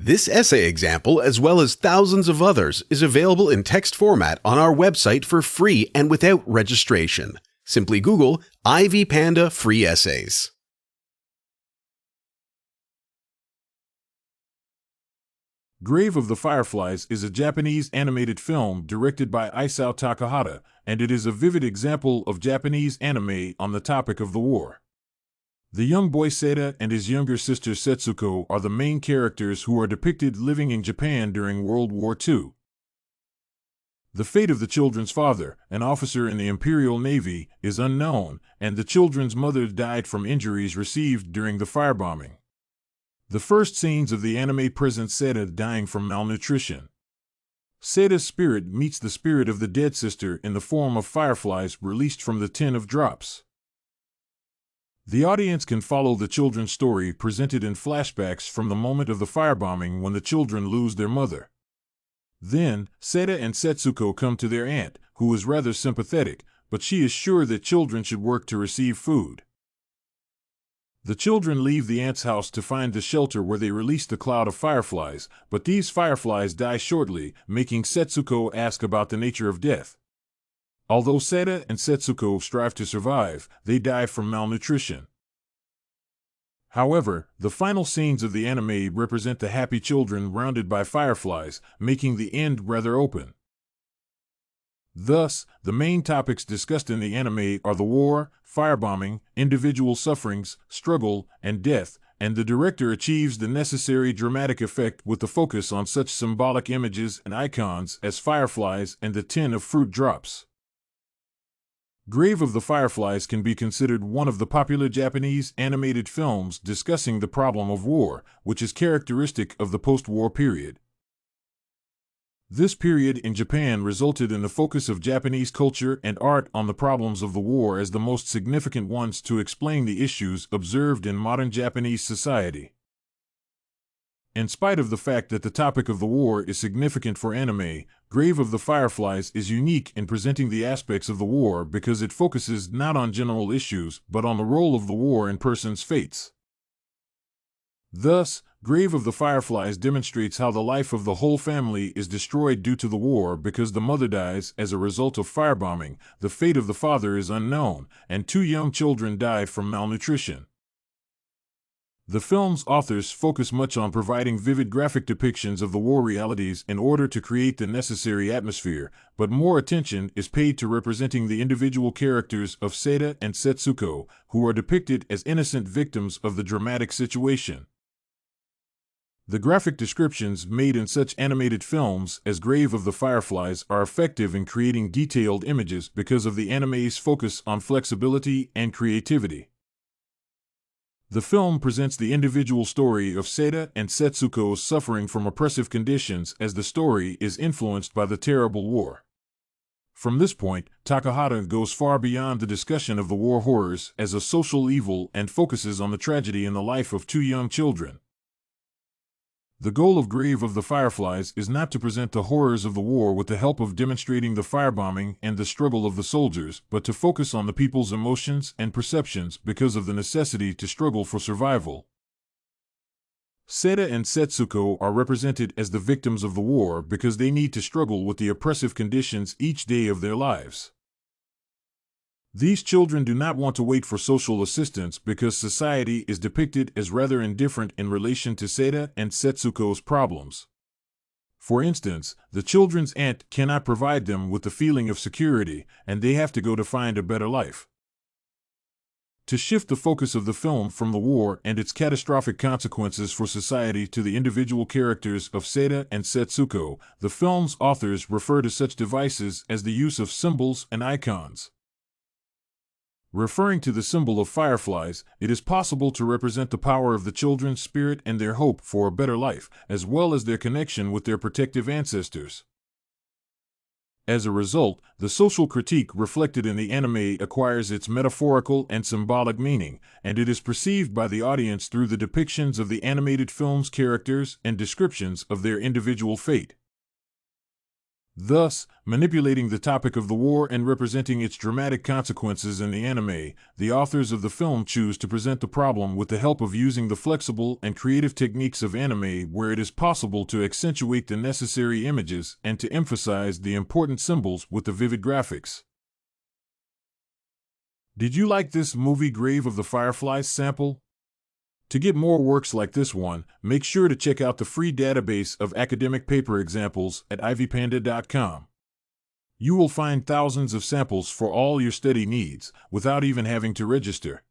This essay example, as well as thousands of others, is available in text format on our website for free and without registration. Simply Google Ivy Panda Free Essays. Grave of the Fireflies is a Japanese animated film directed by Isao Takahata, and it is a vivid example of Japanese anime on the topic of the war. The young boy Cited and his younger sister Setsuko are the main characters who are depicted living in Japan during World War II. The fate of the children's father, an officer in the Imperial Navy, is unknown, and the children's mother died from injuries received during the firebombing. The first scenes of the anime present Cited dying from malnutrition. Cited's spirit meets the spirit of the dead sister in the form of fireflies released from the tin of drops. The audience can follow the children's story presented in flashbacks from the moment of the firebombing when the children lose their mother. Then, Cited and Setsuko come to their aunt, who is rather sympathetic, but she is sure that children should work to receive food. The children leave the aunt's house to find the shelter where they release the cloud of fireflies, but these fireflies die shortly, making Setsuko ask about the nature of death. Although Cited and Setsuko strive to survive, they die from malnutrition. However, the final scenes of the anime represent the happy children surrounded by fireflies, making the end rather open. Thus, the main topics discussed in the anime are the war, firebombing, individual sufferings, struggle, and death, and the director achieves the necessary dramatic effect with the focus on such symbolic images and icons as fireflies and the tin of fruit drops. Grave of the Fireflies can be considered one of the popular Japanese animated films discussing the problem of war, which is characteristic of the post-war period. This period in Japan resulted in the focus of Japanese culture and art on the problems of the war as the most significant ones to explain the issues observed in modern Japanese society. In spite of the fact that the topic of the war is significant for anime, Grave of the Fireflies is unique in presenting the aspects of the war because it focuses not on general issues but on the role of the war in persons' fates. Thus, Grave of the Fireflies demonstrates how the life of the whole family is destroyed due to the war because the mother dies as a result of firebombing, the fate of the father is unknown, and 2 young children die from malnutrition. The film's authors focus much on providing vivid graphic depictions of the war realities in order to create the necessary atmosphere, but more attention is paid to representing the individual characters of Cited and Setsuko, who are depicted as innocent victims of the dramatic situation. The graphic descriptions made in such animated films as Grave of the Fireflies are effective in creating detailed images because of the anime's focus on flexibility and creativity. The film presents the individual story of Cited and Setsuko's suffering from oppressive conditions as the story is influenced by the terrible war. From this point, Takahata goes far beyond the discussion of the war horrors as a social evil and focuses on the tragedy in the life of 2 young children. The goal of Grave of the Fireflies is not to present the horrors of the war with the help of demonstrating the firebombing and the struggle of the soldiers, but to focus on the people's emotions and perceptions because of the necessity to struggle for survival. Cited and Setsuko are represented as the victims of the war because they need to struggle with the oppressive conditions each day of their lives. These children do not want to wait for social assistance because society is depicted as rather indifferent in relation to Cited and Setsuko's problems. For instance, the children's aunt cannot provide them with the feeling of security, and they have to go to find a better life. To shift the focus of the film from the war and its catastrophic consequences for society to the individual characters of Cited and Setsuko, the film's authors refer to such devices as the use of symbols and icons. Referring to the symbol of fireflies, it is possible to represent the power of the children's spirit and their hope for a better life, as well as their connection with their protective ancestors. As a result, the social critique reflected in the anime acquires its metaphorical and symbolic meaning, and it is perceived by the audience through the depictions of the animated film's characters and descriptions of their individual fate. Thus, manipulating the topic of the war and representing its dramatic consequences in the anime, the authors of the film choose to present the problem with the help of using the flexible and creative techniques of anime where it is possible to accentuate the necessary images and to emphasize the important symbols with the vivid graphics. Did you like this movie Grave of the Fireflies sample? To get more works like this one, make sure to check out the free database of academic paper examples at ivypanda.com. You will find thousands of samples for all your study needs without even having to register.